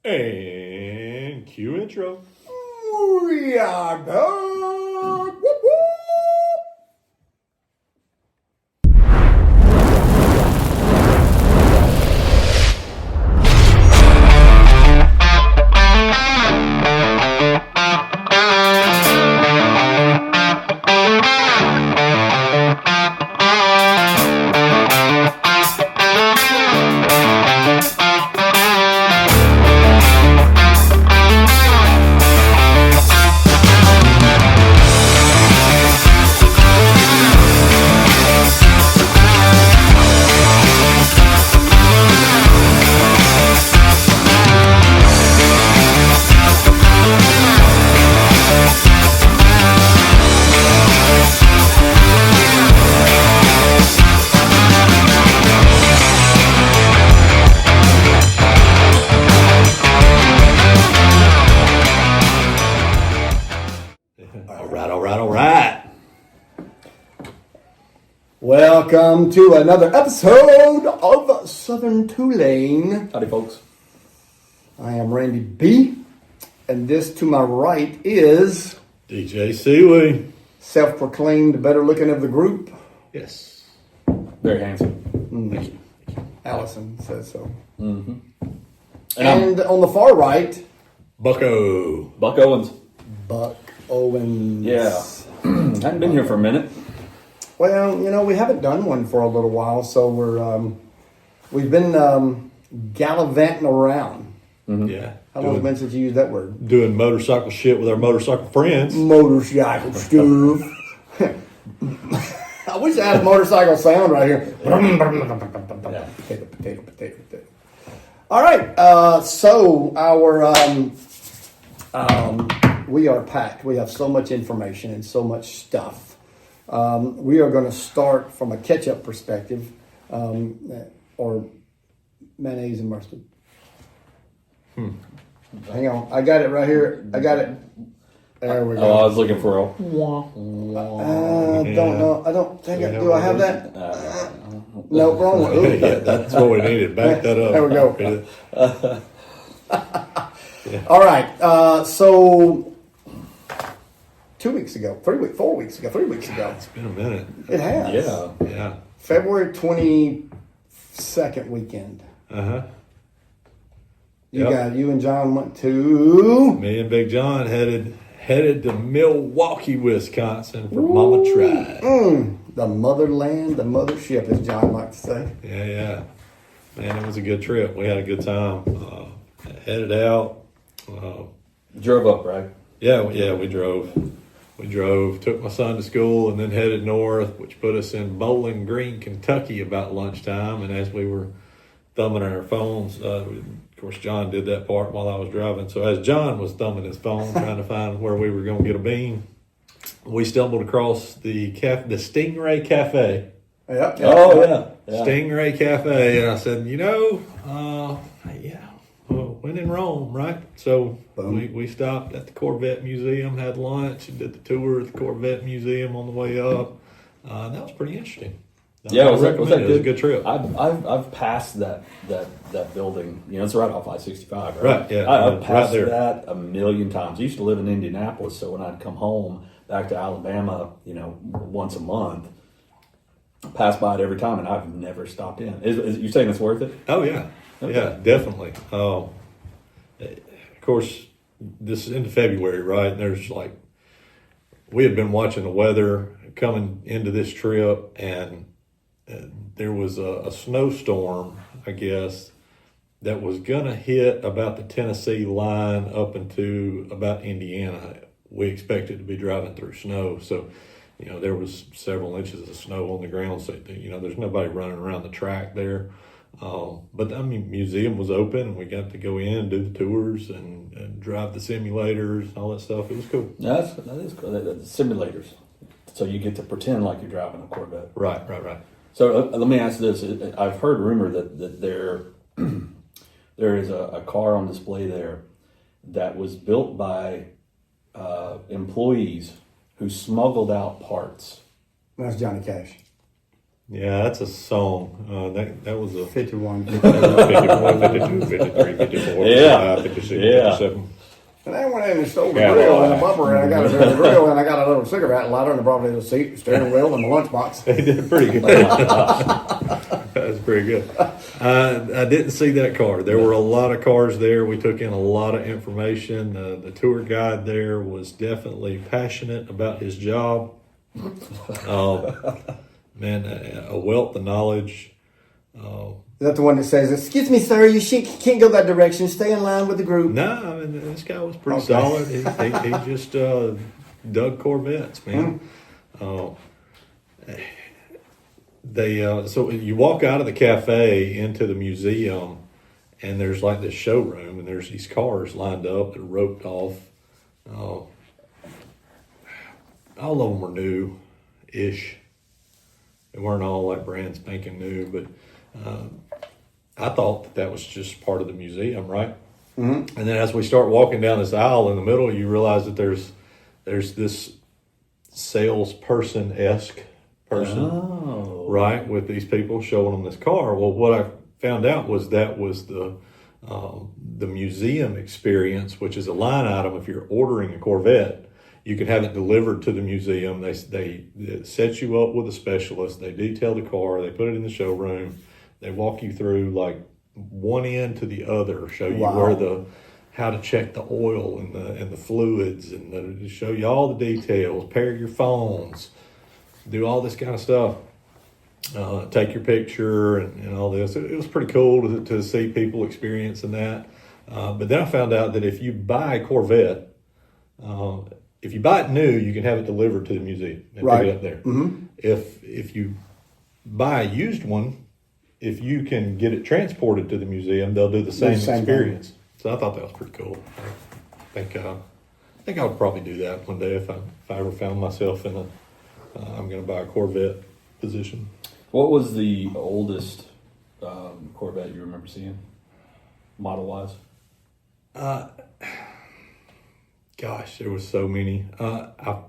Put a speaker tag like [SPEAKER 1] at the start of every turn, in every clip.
[SPEAKER 1] And cue intro.
[SPEAKER 2] We are done. Whoop, whoop.
[SPEAKER 1] All right.
[SPEAKER 2] Welcome to another episode of Southern Tulane.
[SPEAKER 3] Howdy, folks.
[SPEAKER 2] I am Randy B. And this to my right is
[SPEAKER 1] DJ Seaway.
[SPEAKER 2] self-proclaimed better looking of the group.
[SPEAKER 1] Yes.
[SPEAKER 3] Very handsome.
[SPEAKER 1] Thank you.
[SPEAKER 2] Allison says so.
[SPEAKER 3] Mm-hmm.
[SPEAKER 2] And on the far right,
[SPEAKER 1] Bucko.
[SPEAKER 3] Buck Owens.
[SPEAKER 2] Buck Owens.
[SPEAKER 3] Yeah. Hadn't been here for a minute.
[SPEAKER 2] Well, we haven't done one for a little while, so we've been gallivanting around.
[SPEAKER 1] Mm-hmm. Yeah.
[SPEAKER 2] How long has it been since you used that word?
[SPEAKER 1] Doing motorcycle shit with our motorcycle friends.
[SPEAKER 2] Motorcycle stuff. I wish I had a motorcycle sound right here.
[SPEAKER 3] Yeah.
[SPEAKER 2] Potato. All right. So we are packed. We have so much information and so much stuff. We are going to start from a ketchup perspective, or mayonnaise and mustard. Hang on, I got it right here. I got it. There we go.
[SPEAKER 3] Oh, I was looking for a.
[SPEAKER 2] Don't know. I don't think. Do I have that? No, wrong one. Ooh.
[SPEAKER 1] Yeah, that's what we needed. Back that up.
[SPEAKER 2] There we go. All right. So 2 weeks ago, 3 weeks, 4 weeks ago, 3 weeks ago.
[SPEAKER 1] It's been a minute.
[SPEAKER 2] It has.
[SPEAKER 1] Yeah.
[SPEAKER 2] February 22nd weekend.
[SPEAKER 1] Uh-huh.
[SPEAKER 2] You and John went to.
[SPEAKER 1] Me and Big John headed to Milwaukee, Wisconsin for MaMa Tribe.
[SPEAKER 2] The motherland, the mothership, as John likes to say.
[SPEAKER 1] Yeah. Man, it was a good trip. We had a good time. Headed out.
[SPEAKER 3] Drove up, right?
[SPEAKER 1] Yeah, we drove. We drove, took my son to school, and then headed north, which put us in Bowling Green, Kentucky about lunchtime. And as we were thumbing on our phones, of course, John did that part while I was driving. So as John was thumbing his phone, trying to find where we were going to get a bean, we stumbled across the Stingray Cafe.
[SPEAKER 2] Yep.
[SPEAKER 3] Oh, yeah.
[SPEAKER 1] Stingray Cafe. And I said, when in Rome, right? So we stopped at the Corvette Museum, had lunch, and did the tour of the Corvette Museum on the way up. That was pretty interesting.
[SPEAKER 3] Yeah, was that
[SPEAKER 1] It was a good trip.
[SPEAKER 3] I've passed that building. It's right off I-65, right?
[SPEAKER 1] Right, yeah.
[SPEAKER 3] I've passed
[SPEAKER 1] right there.
[SPEAKER 3] that a million times. I used to live in Indianapolis, so when I'd come home back to Alabama, once a month, I pass by it every time, and I've never stopped in. Is you saying it's worth it?
[SPEAKER 1] Oh, yeah. Okay. Yeah, definitely. Of course, this is into February, right? And there's we had been watching the weather coming into this trip, and there was a snowstorm, I guess, that was going to hit about the Tennessee line up into about Indiana. We expected to be driving through snow. So, there was several inches of snow on the ground. So, there's nobody running around the track there. But museum was open, and we got to go in and do the tours and drive the simulators and all that stuff. It was cool.
[SPEAKER 3] That is cool. The simulators. So you get to pretend like you're driving a Corvette.
[SPEAKER 1] Right.
[SPEAKER 3] So let me ask this. I've heard rumor that there is a car on display there that was built by employees who smuggled out parts.
[SPEAKER 2] That's Johnny Cash.
[SPEAKER 1] Yeah, that's a song. That was a
[SPEAKER 2] 51.
[SPEAKER 1] 51, 52, 53, 54,
[SPEAKER 3] Yeah.
[SPEAKER 1] 55, 56,
[SPEAKER 3] Yeah.
[SPEAKER 1] 57.
[SPEAKER 2] And I went in and stole the
[SPEAKER 1] Yeah,
[SPEAKER 2] grill and
[SPEAKER 1] well,
[SPEAKER 2] the bumper, and I got the grill, and I got a little cigarette lighter, and I brought it in the seat, steering wheel, and the lunchbox.
[SPEAKER 1] They did pretty good. That was pretty good. I didn't see that car. There were a lot of cars there. We took in a lot of information. The tour guide there was definitely passionate about his job. Man, a wealth of knowledge.
[SPEAKER 2] Is that the one that says, "Excuse me, sir, you can't go that direction. Stay in line with the group"?
[SPEAKER 1] No, I mean, this guy was pretty
[SPEAKER 2] Okay.
[SPEAKER 1] solid. He just dug Corvettes, man. So you walk out of the cafe into the museum, and there's like this showroom, and there's these cars lined up that are roped off. All of them were new-ish. They weren't all like brand spanking new, but I thought that was just part of the museum, right? Mm-hmm. And then as we start walking down this aisle in the middle, you realize that there's this salesperson-esque person, right, with these people showing them this car. Well, what I found out was that was the museum experience, which is a line item. If you're ordering a Corvette, you can have it delivered to the museum. They set you up with a specialist. They detail the car. They put it in the showroom. They walk you through like one end to the other, show you
[SPEAKER 2] Wow.
[SPEAKER 1] how to check the oil and the fluids, and show you all the details. Pair your phones, do all this kind of stuff. Take your picture and all this. It was pretty cool to see people experiencing that. But then I found out that if you buy a Corvette, if you buy it new, you can have it delivered to the museum and
[SPEAKER 2] Right.
[SPEAKER 1] pick it up there. Mm-hmm. If you buy a used one, if you can get it transported to the museum, they'll do the same experience. So I thought that was pretty cool. I think I would probably do that one day if I ever found myself in I'm going to buy a Corvette position.
[SPEAKER 3] What was the oldest Corvette you remember seeing, model-wise?
[SPEAKER 1] Gosh, there was so many. I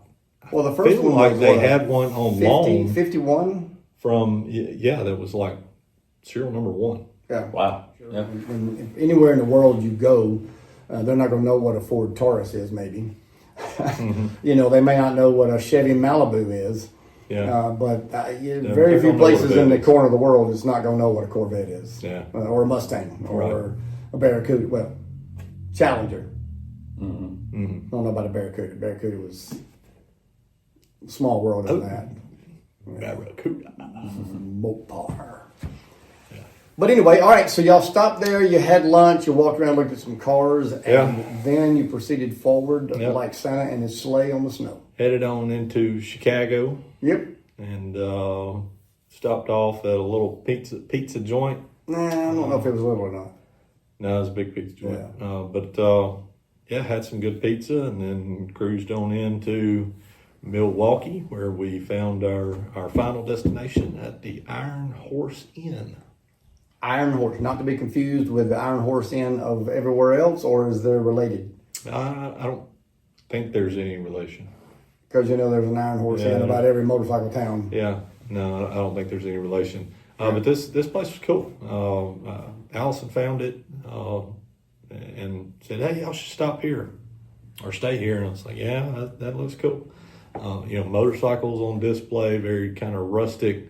[SPEAKER 2] Well, the first
[SPEAKER 1] feel
[SPEAKER 2] one
[SPEAKER 1] like
[SPEAKER 2] was
[SPEAKER 1] they
[SPEAKER 2] what,
[SPEAKER 1] had one on
[SPEAKER 2] 50,
[SPEAKER 1] loan
[SPEAKER 2] 51?
[SPEAKER 1] from that was like serial number 1.
[SPEAKER 2] Yeah.
[SPEAKER 3] Wow. Yeah.
[SPEAKER 2] And anywhere in the world you go, they're not going to know what a Ford Taurus is, maybe.
[SPEAKER 1] Mm-hmm.
[SPEAKER 2] You know, they may not know what a Chevy Malibu is.
[SPEAKER 1] Yeah.
[SPEAKER 2] But
[SPEAKER 1] they're
[SPEAKER 2] very few
[SPEAKER 1] gonna know what
[SPEAKER 2] places
[SPEAKER 1] it
[SPEAKER 2] in the
[SPEAKER 1] is.
[SPEAKER 2] corner of the world is not going to know what a Corvette is.
[SPEAKER 1] Yeah.
[SPEAKER 2] Or a Mustang or
[SPEAKER 1] Right.
[SPEAKER 2] a Barracuda. Well, Challenger.
[SPEAKER 3] Mm-hmm.
[SPEAKER 2] I don't know about a Barracuda. Barracuda was a small world in that.
[SPEAKER 1] Barracuda.
[SPEAKER 2] Mopar. But anyway, all right, so y'all stopped there, you had lunch, you walked around, looked at some cars, and then you proceeded forward like Santa and his sleigh on the snow.
[SPEAKER 1] Headed on into Chicago
[SPEAKER 2] Yep.
[SPEAKER 1] and stopped off at a little pizza joint.
[SPEAKER 2] Nah, I don't know if it was little or not.
[SPEAKER 1] No, it was a big pizza joint.
[SPEAKER 2] Yeah.
[SPEAKER 1] But had some good pizza and then cruised on into Milwaukee, where we found our final destination at the Iron Horse Inn.
[SPEAKER 2] Iron Horse, not to be confused with the Iron Horse Inn of everywhere else, or is they related?
[SPEAKER 1] I don't think there's any relation.
[SPEAKER 2] Because you know there's an Iron Horse Inn about every motorcycle town.
[SPEAKER 1] Yeah, no, I don't think there's any relation. But this place was cool. Allison found it and said, "Hey, y'all should stop here or stay here." And I was like, "Yeah, that looks cool." Motorcycles on display, very kind of rustic,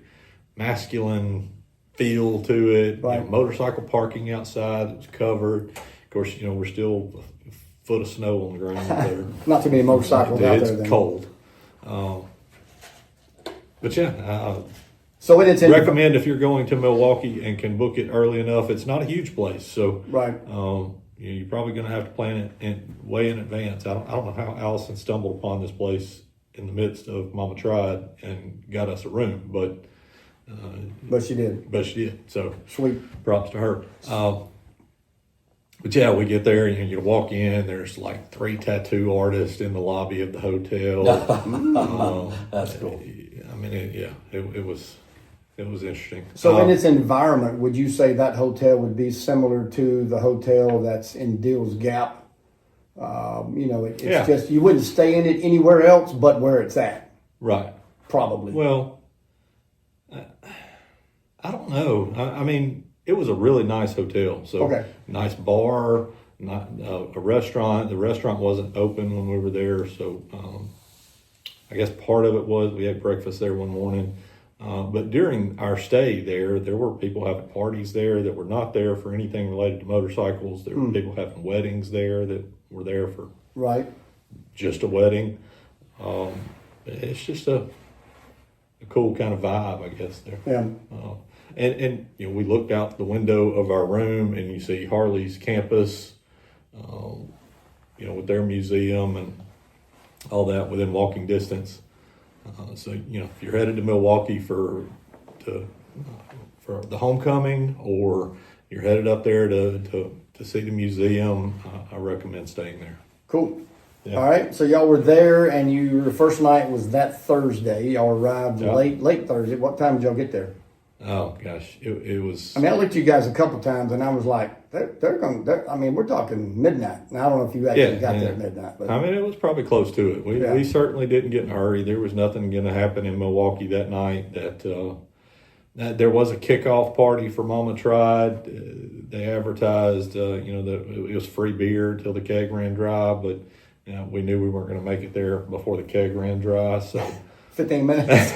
[SPEAKER 1] masculine feel to it.
[SPEAKER 2] Right.
[SPEAKER 1] Motorcycle parking outside that was covered. Of course, we're still a foot of snow on the ground there.
[SPEAKER 2] Not too many motorcycles out
[SPEAKER 1] It's
[SPEAKER 2] there then.
[SPEAKER 1] cold. But yeah,
[SPEAKER 2] So it's in
[SPEAKER 1] recommend if you're going to Milwaukee and can book it early enough. It's not a huge place, so
[SPEAKER 2] right.
[SPEAKER 1] you're probably going to have to plan it way in advance. I don't know how Allison stumbled upon this place in the midst of MaMa Tried and got us a room, but
[SPEAKER 2] she did.
[SPEAKER 1] she did. So
[SPEAKER 2] Sweet.
[SPEAKER 1] props to her. But yeah, we get there and you walk in. There's like 3 tattoo artists in the lobby of the hotel.
[SPEAKER 3] That's cool.
[SPEAKER 1] I mean, it was interesting.
[SPEAKER 2] So in its environment, would you say that hotel would be similar to the hotel that's in Deals Gap? It's just, you wouldn't stay in it anywhere else but where it's at.
[SPEAKER 1] Right.
[SPEAKER 2] Probably.
[SPEAKER 1] Well, I don't know. I mean, it was a really nice hotel. So
[SPEAKER 2] Okay.
[SPEAKER 1] nice bar, not a restaurant. The restaurant wasn't open when we were there, so I guess part of it was we had breakfast there one morning. But during our stay there were people having parties there that were not there for anything related to motorcycles. There were people having weddings there that were there for
[SPEAKER 2] Right.
[SPEAKER 1] just a wedding. It's just a cool kind of vibe, I guess, there.
[SPEAKER 2] Yeah.
[SPEAKER 1] And you know, we looked out the window of our room and you see Harley's campus, you know, with their museum and all that within walking distance. So, you know, if you're headed to Milwaukee for the homecoming, or you're headed up there to see the museum, I recommend staying there.
[SPEAKER 2] Cool.
[SPEAKER 1] Yeah.
[SPEAKER 2] All right. So y'all were there, and your first night was that Thursday. Y'all arrived
[SPEAKER 1] Yeah.
[SPEAKER 2] late Thursday. What time did y'all get there?
[SPEAKER 1] Oh gosh, it was.
[SPEAKER 2] I mean, I looked at you guys a couple times, and I was like, they're going. I mean, we're talking midnight. Now I don't know if you actually got there at midnight, but
[SPEAKER 1] I mean, it was probably close to it. We certainly didn't get in a hurry. There was nothing going to happen in Milwaukee that night. That there was a kickoff party for MaMa Tried. They advertised, you know, that it was free beer till the keg ran dry, but you know, we knew we weren't going to make it there before the keg ran dry. So
[SPEAKER 2] 15 minutes.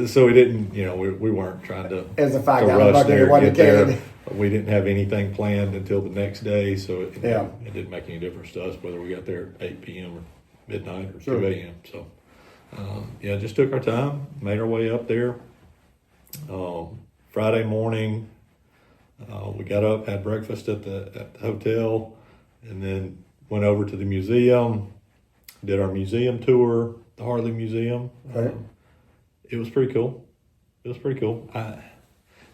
[SPEAKER 1] So we didn't, you know, we weren't trying to,
[SPEAKER 2] As a
[SPEAKER 1] to
[SPEAKER 2] 5 gallon
[SPEAKER 1] rush
[SPEAKER 2] bucket,
[SPEAKER 1] there
[SPEAKER 2] it wasn't
[SPEAKER 1] and get
[SPEAKER 2] a
[SPEAKER 1] there.
[SPEAKER 2] keg.
[SPEAKER 1] We didn't have anything planned until the next day, so it didn't make any difference to us whether we got there at 8 p.m. or midnight or
[SPEAKER 2] Sure.
[SPEAKER 1] 2 a.m. So, yeah, just took our time, made our way up there. Friday morning, we got up, had breakfast at the hotel, and then went over to the museum, did our museum tour, the Harley Museum.
[SPEAKER 2] Right.
[SPEAKER 1] It was pretty cool.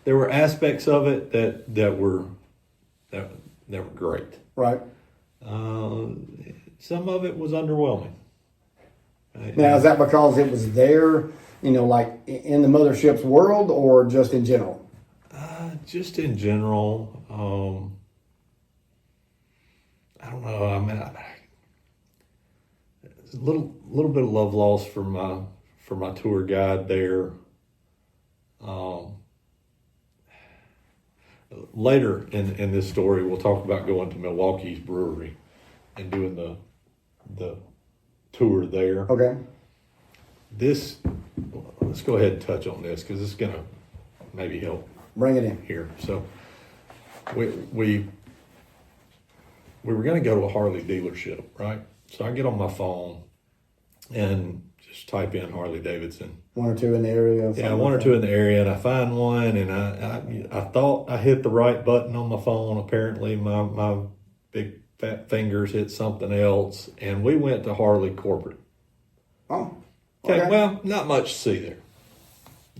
[SPEAKER 1] There were aspects of it that were great.
[SPEAKER 2] Right.
[SPEAKER 1] Some of it was underwhelming.
[SPEAKER 2] Now, is that because it was there, you know, like in the mothership's world, or just in general?
[SPEAKER 1] Just in general, I don't know. I mean, a little bit of love lost for my tour guide there. Later in this story, we'll talk about going to Milwaukee's brewery and doing the tour there.
[SPEAKER 2] Okay.
[SPEAKER 1] Let's go ahead and touch on this because it's going to maybe help
[SPEAKER 2] Bring it in.
[SPEAKER 1] here. So we were going to go to a Harley dealership, right? So I get on my phone and just type in Harley Davidson.
[SPEAKER 2] One or two in the area.
[SPEAKER 1] Yeah, one or two in the area, and I find one, and I thought I hit the right button on my phone. Apparently, my big fat fingers hit something else, and we went to Harley corporate.
[SPEAKER 2] Oh.
[SPEAKER 1] Okay, well, not much to see there,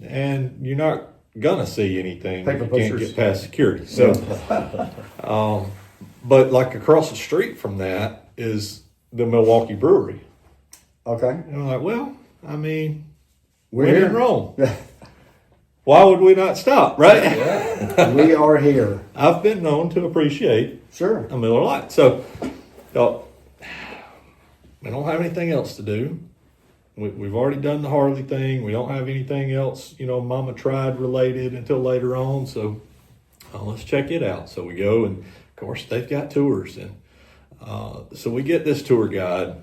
[SPEAKER 1] and you're not gonna see anything
[SPEAKER 2] Paper
[SPEAKER 1] if you can't
[SPEAKER 2] pushers.
[SPEAKER 1] get past security. So, but like across the street from that is the Milwaukee Brewery,
[SPEAKER 2] Okay.
[SPEAKER 1] and I'm like, well, I mean,
[SPEAKER 2] We're
[SPEAKER 1] when
[SPEAKER 2] here.
[SPEAKER 1] in Rome. Why would we not stop, right?
[SPEAKER 2] We are here.
[SPEAKER 1] I've been known to appreciate
[SPEAKER 2] Sure.
[SPEAKER 1] a Miller Lite. So, we don't have anything else to do. We've already done the Harley thing. We don't have anything else, you know, MaMa Tried related until later on. So, let's check it out. So we go, and of course they've got tours, and so we get this tour guide.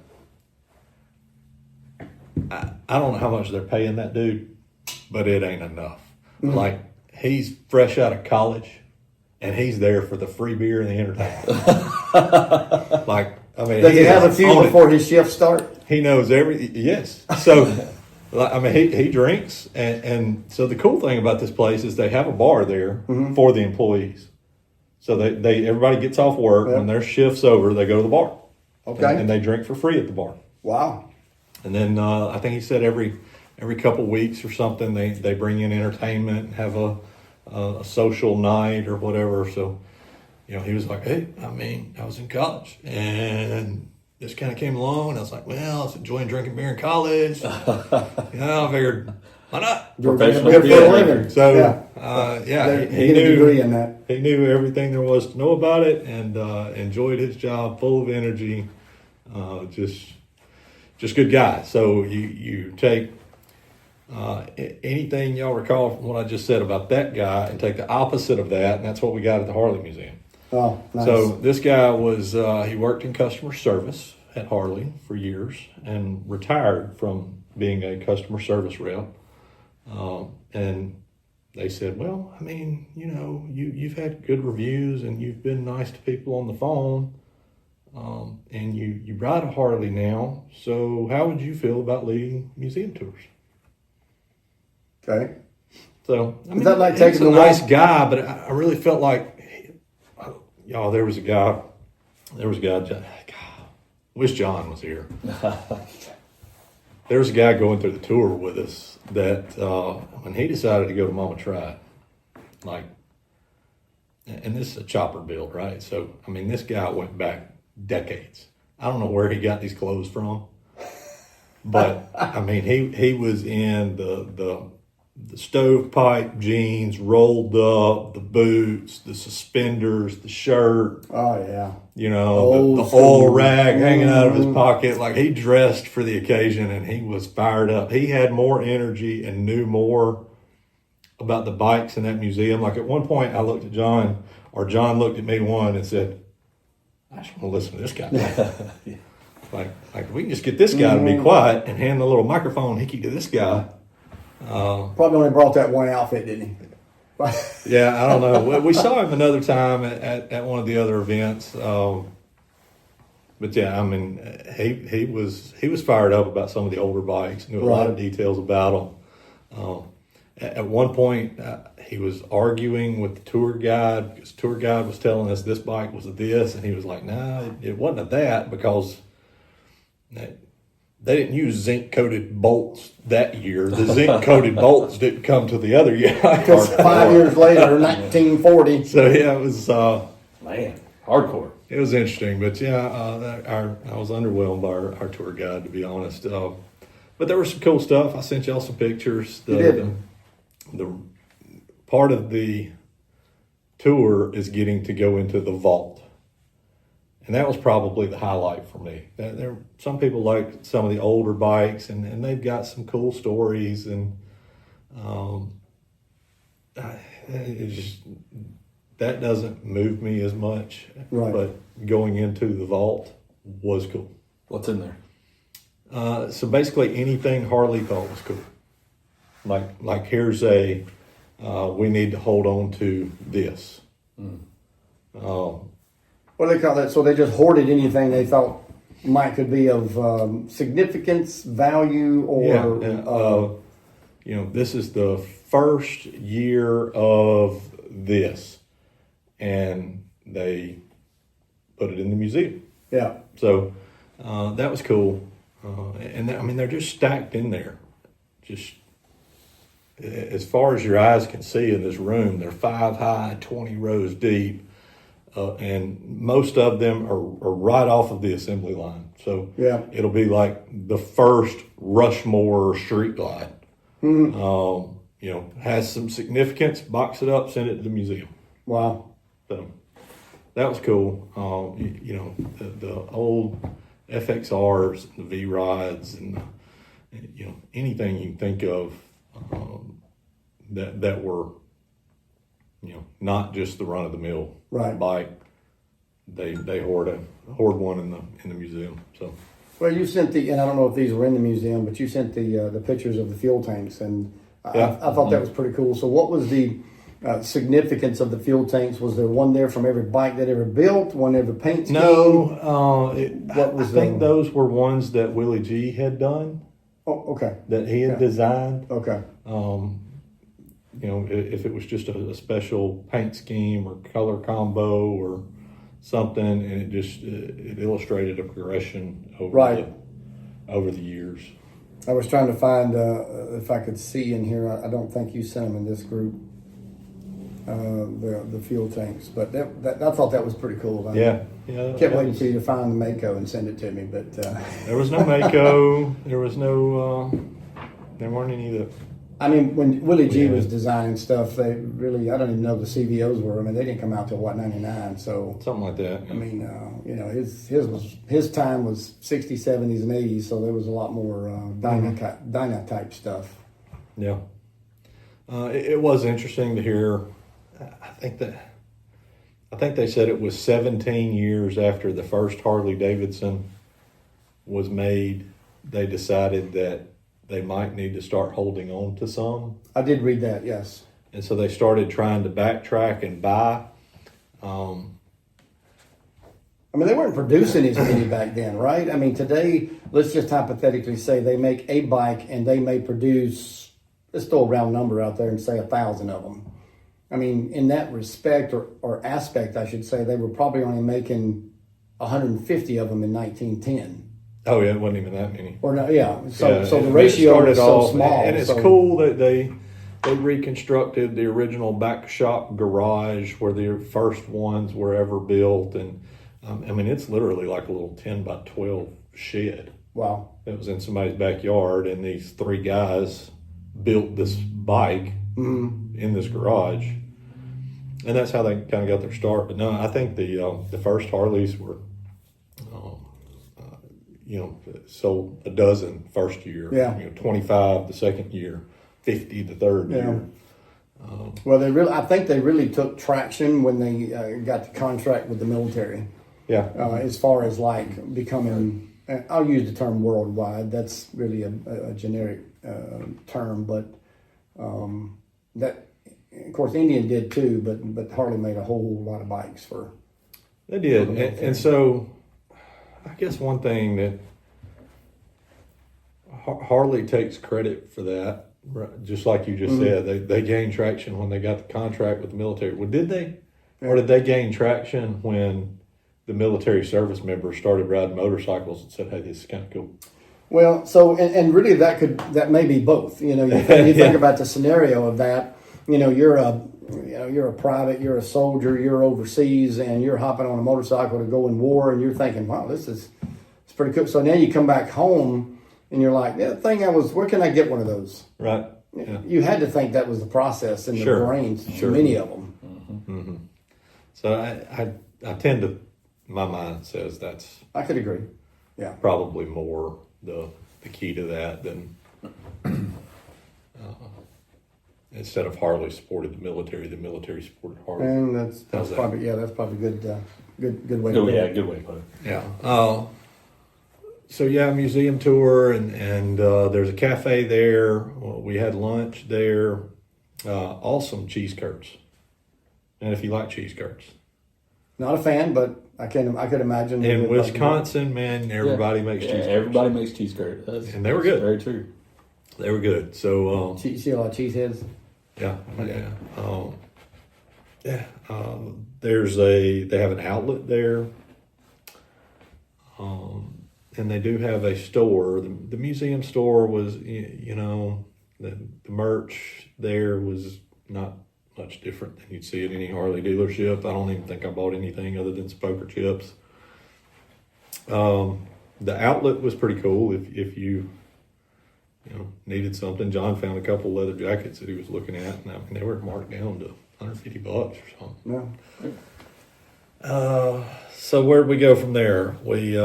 [SPEAKER 1] I don't know how much they're paying that dude, but it ain't enough.
[SPEAKER 2] Mm-hmm.
[SPEAKER 1] Like, he's fresh out of college, and he's there for the free beer and the entertainment. Like, I mean,
[SPEAKER 2] Does he have a few
[SPEAKER 1] on it.
[SPEAKER 2] before his shift start?
[SPEAKER 1] He knows yes. So, I mean, he drinks, and so the cool thing about this place is they have a bar there for the employees. So they everybody gets off work when their shift's over, they go to the bar,
[SPEAKER 2] Okay.
[SPEAKER 1] and they drink for free at the bar.
[SPEAKER 2] Wow.
[SPEAKER 1] And then I think he said every couple weeks or something they bring in entertainment and have a social night or whatever. So, you know, he was like, hey, I mean, I was in college and this kind of came along, and I was like, well, I was enjoying drinking beer in college. You know, I figured, why not?
[SPEAKER 3] Professional
[SPEAKER 2] Good for
[SPEAKER 3] beer
[SPEAKER 2] a
[SPEAKER 3] drinker.
[SPEAKER 2] living.
[SPEAKER 1] So,
[SPEAKER 2] yeah.
[SPEAKER 1] he
[SPEAKER 2] Get a degree in
[SPEAKER 1] knew
[SPEAKER 2] that.
[SPEAKER 1] he knew everything there was to know about it, and enjoyed his job, full of energy, just good guy. So you take Anything y'all recall from what I just said about that guy and take the opposite of that, and that's what we got at the Harley Museum.
[SPEAKER 2] Oh, nice.
[SPEAKER 1] So this guy was, he worked in customer service at Harley for years and retired from being a customer service rep. And they said, well, I mean, you know, you've had good reviews and you've been nice to people on the phone. And you ride a Harley now. So how would you feel about leading museum tours?
[SPEAKER 2] Okay.
[SPEAKER 1] So, I mean,
[SPEAKER 2] that like
[SPEAKER 1] he's
[SPEAKER 2] taking
[SPEAKER 1] a
[SPEAKER 2] the
[SPEAKER 1] nice
[SPEAKER 2] walk?
[SPEAKER 1] guy, but I really felt like, y'all, there was a guy, God, wish John was here. There was a guy going through the tour with us that when he decided to go to MaMa Tried, like, and this is a chopper build, right? So, I mean, this guy went back decades. I don't know where he got these clothes from, but I mean, he was in the stovepipe jeans, rolled up, the boots, the suspenders, the shirt.
[SPEAKER 2] Oh yeah.
[SPEAKER 1] You know,
[SPEAKER 2] Old
[SPEAKER 1] the
[SPEAKER 2] school.
[SPEAKER 1] oil rag hanging out of his pocket. Like, he dressed for the occasion and he was fired up. He had more energy and knew more about the bikes in that museum. Like, at one point I looked at John, or John looked at me one and said, I just want to listen to this guy.
[SPEAKER 3] Yeah.
[SPEAKER 1] Like we can just get this guy to be quiet and hand the little microphone hickey to this guy.
[SPEAKER 2] Probably only brought that one outfit, didn't he?
[SPEAKER 1] Yeah, I don't know. We saw him another time at one of the other events. But yeah, I mean, he was fired up about some of the older bikes. Knew a lot of details about them. At one point, he was arguing with the tour guide because the tour guide was telling us this bike was a this, and he was like, "No, it wasn't a that because they didn't use zinc-coated bolts that year. The zinc-coated bolts didn't come till the other year."
[SPEAKER 2] Because 5 years later, 1940.
[SPEAKER 1] So yeah, it was.
[SPEAKER 3] Man, hardcore.
[SPEAKER 1] It was interesting, but yeah, I was underwhelmed by our tour guide, to be honest. But there was some cool stuff. I sent y'all some pictures.
[SPEAKER 2] You did.
[SPEAKER 1] The part of the tour is getting to go into the vault, and that was probably the highlight for me. There, some people like some of the older bikes, and they've got some cool stories, and it just, that doesn't move me as much.
[SPEAKER 2] Right.
[SPEAKER 1] But going into the vault was cool.
[SPEAKER 3] What's in there?
[SPEAKER 1] So basically anything Harley thought was cool. Like here's a, we need to hold on to this.
[SPEAKER 2] What do they call that? So they just hoarded anything they thought could be of significance, value, or
[SPEAKER 1] you know, this is the first year of this, and they put it in the museum.
[SPEAKER 2] yeah.
[SPEAKER 1] So that was cool, and I mean, they're just stacked in there, just as far as your eyes can see in this room. They're 5 high, 20 rows deep, and most of them are right off of the assembly line. So
[SPEAKER 2] Yeah.
[SPEAKER 1] it'll be like the first Rushmore street glide. You know, has some significance. Box it up, send it to the museum.
[SPEAKER 2] Wow.
[SPEAKER 1] So that was cool. You know, the old FXRs, the V rods, and you know, anything you can think of that were, you know, not just the run of the mill
[SPEAKER 2] Right.
[SPEAKER 1] bike. They hoard one in the museum. So
[SPEAKER 2] Well, you sent and I don't know if these were in the museum, but you sent the pictures of the fuel tanks, and
[SPEAKER 1] Yeah.
[SPEAKER 2] I thought that was pretty cool. So what was the significance of the fuel tanks? Was there one there from every bike that ever built, one every paint scheme?
[SPEAKER 1] no,
[SPEAKER 2] What was
[SPEAKER 1] I think
[SPEAKER 2] the-
[SPEAKER 1] those were ones that Willie G had done,
[SPEAKER 2] Oh, okay.
[SPEAKER 1] that he had designed.
[SPEAKER 2] Okay.
[SPEAKER 1] You know, if it was just a special paint scheme or color combo or something, and it just it illustrated a progression over the years.
[SPEAKER 2] I was trying to find if I could see in here. I don't think you sent them in this group. The fuel tanks, but that I thought that was pretty cool.
[SPEAKER 1] Yeah.
[SPEAKER 2] Kept waiting for you to find the Mako and send it to me, but
[SPEAKER 1] There was no Mako. There was no. There weren't any that.
[SPEAKER 2] I mean, when Willie G
[SPEAKER 1] Yeah.
[SPEAKER 2] was designing stuff, they really, I don't even know the CVOs were. I mean, they didn't come out till what, 99. So,
[SPEAKER 1] Something like that.
[SPEAKER 2] I mean, you know, his time was 60s, 70s, and 80s. So there was a lot more Dyna type stuff.
[SPEAKER 1] Yeah. It was interesting to hear. I think they said it was 17 years after the first Harley Davidson was made, they decided that they might need to start holding on to some.
[SPEAKER 2] I did read that, yes.
[SPEAKER 1] And so they started trying to backtrack and buy.
[SPEAKER 2] I mean, they weren't producing as many back then, right? I mean, today, let's just hypothetically say they make a bike and they may produce, let's throw a round number out there and say 1,000 of them. I mean, in that respect or aspect, I should say, they were probably only making 150 of them in 1910.
[SPEAKER 1] Oh yeah, it wasn't even that many.
[SPEAKER 2] Or no, yeah. So,
[SPEAKER 1] Yeah,
[SPEAKER 2] so the
[SPEAKER 1] it
[SPEAKER 2] ratio
[SPEAKER 1] started
[SPEAKER 2] is so
[SPEAKER 1] off-
[SPEAKER 2] small.
[SPEAKER 1] and it's
[SPEAKER 2] so-
[SPEAKER 1] cool that they reconstructed the original back shop garage where the first ones were ever built, and I mean it's literally like a little 10 by 12 shed.
[SPEAKER 2] Wow.
[SPEAKER 1] It was in somebody's backyard, and these three guys built this bike in this garage, and that's how they kind of got their start. But no, I think the first Harleys were, sold a dozen first year.
[SPEAKER 2] Yeah.
[SPEAKER 1] 25 the second year, 50 the third year.
[SPEAKER 2] Well, I think they really took traction when they got the contract with the military.
[SPEAKER 1] Yeah.
[SPEAKER 2] As far as like becoming, I'll use the term worldwide. That's really a generic term, but that, of course, Indian did too. But Harley made a whole lot of bikes for.
[SPEAKER 1] They did, and so I guess one thing that Harley takes credit for that, right, just like you just said, they gained traction when they got the contract with the military. Well, did they? Yeah. Or did they gain traction when the military service members started riding motorcycles and said, hey, this is kind of cool?
[SPEAKER 2] Well, so, and really that may be both. You think about the scenario of that, you're a private, you're a soldier, you're overseas, and you're hopping on a motorcycle to go in war, and you're thinking, wow, it's pretty cool. So now you come back home, and you're like, where can I get one of those?
[SPEAKER 1] Right. Yeah.
[SPEAKER 2] You had to think that was the process in the brains, many of them.
[SPEAKER 1] Mm-hmm. Mm-hmm. So I tend to, my mind says that's.
[SPEAKER 2] I could agree. Yeah.
[SPEAKER 1] Probably more the key to that than instead of Harley supported the military supported Harley.
[SPEAKER 2] And that's probably good way to put it.
[SPEAKER 3] Yeah, good way to put it.
[SPEAKER 1] Yeah. So yeah, museum tour and there's a cafe there. We had lunch there. Awesome cheese curds. And if you like cheese curds.
[SPEAKER 2] Not a fan, but I could imagine.
[SPEAKER 1] In Wisconsin, man, everybody makes cheese curds.
[SPEAKER 3] Everybody makes cheese curds.
[SPEAKER 1] And they were good.
[SPEAKER 3] Very true.
[SPEAKER 1] They were good. So
[SPEAKER 2] see a lot of cheeseheads.
[SPEAKER 1] Yeah. They have an outlet there. And they do have a store. The museum store was, the merch there was not much different than you'd see at any Harley dealership. I don't even think I bought anything other than some poker chips. The outlet was pretty cool. If you needed something, John found a couple leather jackets that he was looking at, and they were marked down to $150 or something.
[SPEAKER 2] Yeah.
[SPEAKER 1] So where'd we go from there? We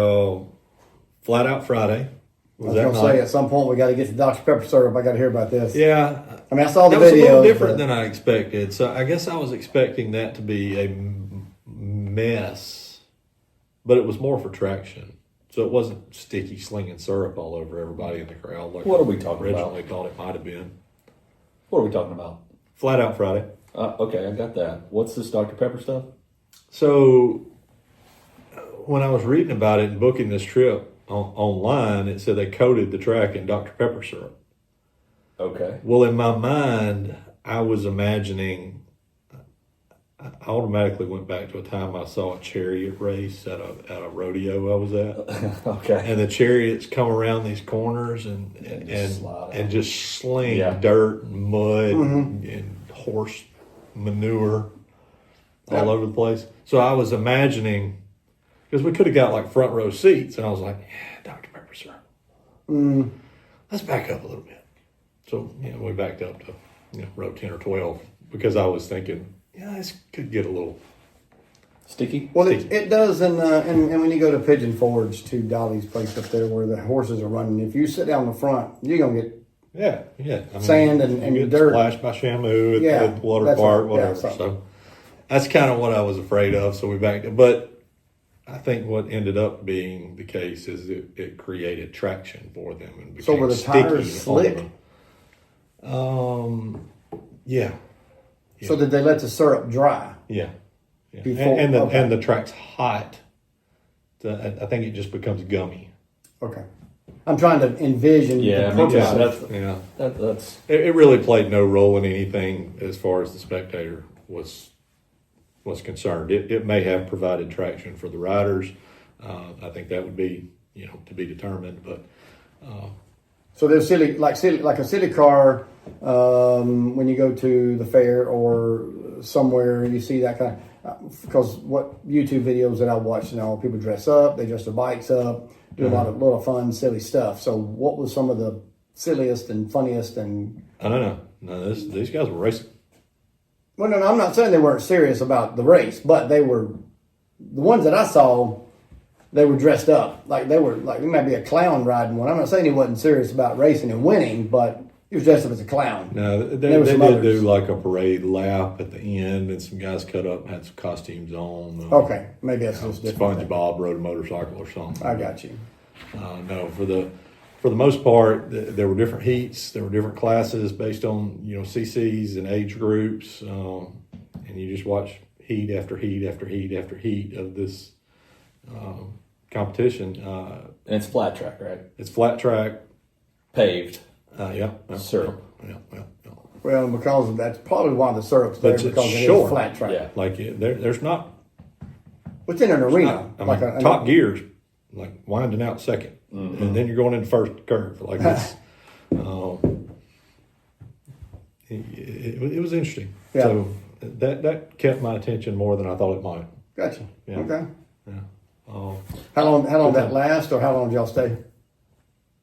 [SPEAKER 1] Flat Out Friday.
[SPEAKER 2] I was going to say, at some point we got to get the Dr. Pepper syrup. I got to hear about this.
[SPEAKER 1] Yeah.
[SPEAKER 2] I mean, I saw the
[SPEAKER 1] video. That was
[SPEAKER 2] video.
[SPEAKER 1] a little different than I expected. So I guess I was expecting that to be a mess, but it was more for traction. So it wasn't sticky slinging syrup all over everybody in the crowd. Like
[SPEAKER 3] what are we talking about?
[SPEAKER 1] Originally thought it might have been.
[SPEAKER 3] What are we talking about?
[SPEAKER 1] Flat Out Friday.
[SPEAKER 3] Okay, I got that. What's this Dr. Pepper stuff?
[SPEAKER 1] So when I was reading about it and booking this trip online, it said they coated the track in Dr. Pepper syrup.
[SPEAKER 3] Okay.
[SPEAKER 1] Well, in my mind, I was imagining, I automatically went back to a time I saw a chariot race at a rodeo I was at.
[SPEAKER 3] Okay.
[SPEAKER 1] And the chariots come around these corners and just sling dirt and mud and horse manure all over the place. So I was imagining, because we could have got like front row seats, and I was like, Dr. Pepper syrup. Let's back up a little bit. So, we backed up to, row 10 or 12, because I was thinking, this could get a little
[SPEAKER 3] sticky.
[SPEAKER 2] Well, it does, and when you go to Pigeon Forge to Dolly's place up there where the horses are running, if you sit down in the front, you're gonna get
[SPEAKER 1] Yeah, yeah. I mean,
[SPEAKER 2] Sand and
[SPEAKER 1] you get
[SPEAKER 2] dirt.
[SPEAKER 1] splashed by Shamu at
[SPEAKER 2] Yeah,
[SPEAKER 1] the water
[SPEAKER 2] that's
[SPEAKER 1] park,
[SPEAKER 2] right.
[SPEAKER 1] whatever.
[SPEAKER 2] Yeah,
[SPEAKER 1] so that's kind of what I was afraid of. So we backed, but I think what ended up being the case is it created traction for them and became
[SPEAKER 2] So were the
[SPEAKER 1] sticky
[SPEAKER 2] tires
[SPEAKER 1] on
[SPEAKER 2] slick?
[SPEAKER 1] Yeah,
[SPEAKER 2] So did they let the syrup dry?
[SPEAKER 1] yeah. Yeah.
[SPEAKER 2] Before-
[SPEAKER 1] and the
[SPEAKER 2] okay.
[SPEAKER 1] and the track's hot. I think it just becomes gummy.
[SPEAKER 2] Okay. I'm trying to envision
[SPEAKER 3] Yeah,
[SPEAKER 2] the
[SPEAKER 3] me too.
[SPEAKER 2] purpose of
[SPEAKER 1] Yeah.
[SPEAKER 3] That's
[SPEAKER 1] It really played no role in anything as far as the spectator was concerned. It may have provided traction for the riders. I think that would be to be determined. But
[SPEAKER 2] So they're silly, like a city car. When you go to the fair or somewhere, you see that kind of. Because what YouTube videos that I watch, people dress up, they dress their bikes up, do a lot of fun, silly stuff. So what was some of the silliest and funniest and?
[SPEAKER 1] I don't know. No, these guys were racing.
[SPEAKER 2] Well, no, I'm not saying they weren't serious about the race, but they were. The ones that I saw, they were dressed up like they were like it might be a clown riding one. I'm not saying he wasn't serious about racing and winning, but he was dressed up as a clown.
[SPEAKER 1] No, they
[SPEAKER 2] There were
[SPEAKER 1] did
[SPEAKER 2] some others.
[SPEAKER 1] do like a parade lap at the end, and some guys cut up and had some costumes on.
[SPEAKER 2] Okay, maybe that's just different.
[SPEAKER 1] SpongeBob rode a motorcycle or something.
[SPEAKER 2] I got you.
[SPEAKER 1] No, for the most part, there were different heats. There were different classes based on CCs and age groups, and you just watch heat after heat after heat after heat of this competition.
[SPEAKER 3] and it's flat track, right?
[SPEAKER 1] It's flat track.
[SPEAKER 3] Paved.
[SPEAKER 1] Yeah.
[SPEAKER 3] Syrup.
[SPEAKER 1] Yeah.
[SPEAKER 2] Well, because of that's probably why the syrup's there
[SPEAKER 1] But it's
[SPEAKER 2] because it
[SPEAKER 1] short.
[SPEAKER 2] is flat track.
[SPEAKER 3] Yeah.
[SPEAKER 1] Like there's not.
[SPEAKER 2] Wit's in an arena.
[SPEAKER 1] I mean, top gears like winding out 2nd, and then you're going into first curve. Like this. It was interesting.
[SPEAKER 2] Yeah.
[SPEAKER 1] So that kept my attention more than I thought it might.
[SPEAKER 2] Gotcha.
[SPEAKER 1] Yeah.
[SPEAKER 2] Okay.
[SPEAKER 1] Yeah.
[SPEAKER 2] How long did that last, or how long did y'all stay?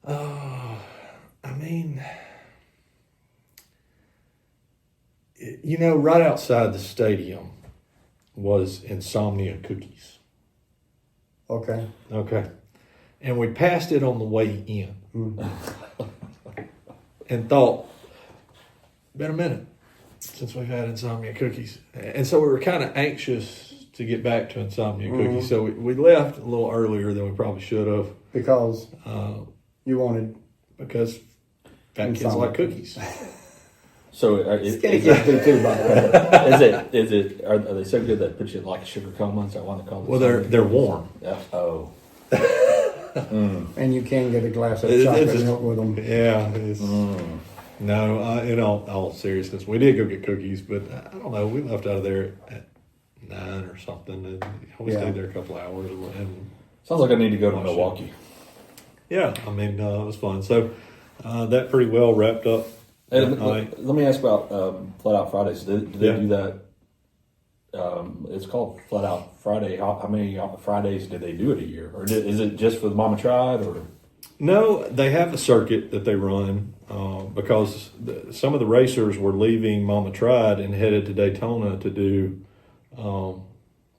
[SPEAKER 1] I mean, right outside the stadium was Insomnia Cookies.
[SPEAKER 2] Okay.
[SPEAKER 1] Okay. And we passed it on the way in and thought, been a minute since we've had Insomnia Cookies. And so we were kind of anxious to get back to Insomnia Cookies. So we left a little earlier than we probably should have
[SPEAKER 2] Because you wanted
[SPEAKER 1] because fat kids
[SPEAKER 2] Insomnia
[SPEAKER 1] like cookies.
[SPEAKER 3] So
[SPEAKER 2] skinny kids do too, by the way.
[SPEAKER 3] is it are they so good that put you in like a sugar coma? Is that why they call it?
[SPEAKER 1] Well, they're warm.
[SPEAKER 3] Yeah. Oh.
[SPEAKER 2] And you can get a glass of
[SPEAKER 1] It's
[SPEAKER 2] chocolate
[SPEAKER 1] just-
[SPEAKER 2] milk with them.
[SPEAKER 1] Yeah. No, in all seriousness, we did go get cookies, but I don't know. We left out of there at 9 or something, and we
[SPEAKER 2] Yeah.
[SPEAKER 1] stayed there a couple hours. And
[SPEAKER 3] Sounds like I need to go to Milwaukee.
[SPEAKER 1] yeah, I mean, it was fun. So that pretty well wrapped up.
[SPEAKER 3] Hey,
[SPEAKER 1] that night.
[SPEAKER 3] let me ask about Flat Out Fridays. Do they
[SPEAKER 1] Yeah.
[SPEAKER 3] do that? It's called Flat Out Friday. How many Fridays do they do it a year, or is it just for the Mama Tribe? Or
[SPEAKER 1] No, they have a circuit that they run because some of the racers were leaving Mama Tried and headed to Daytona to do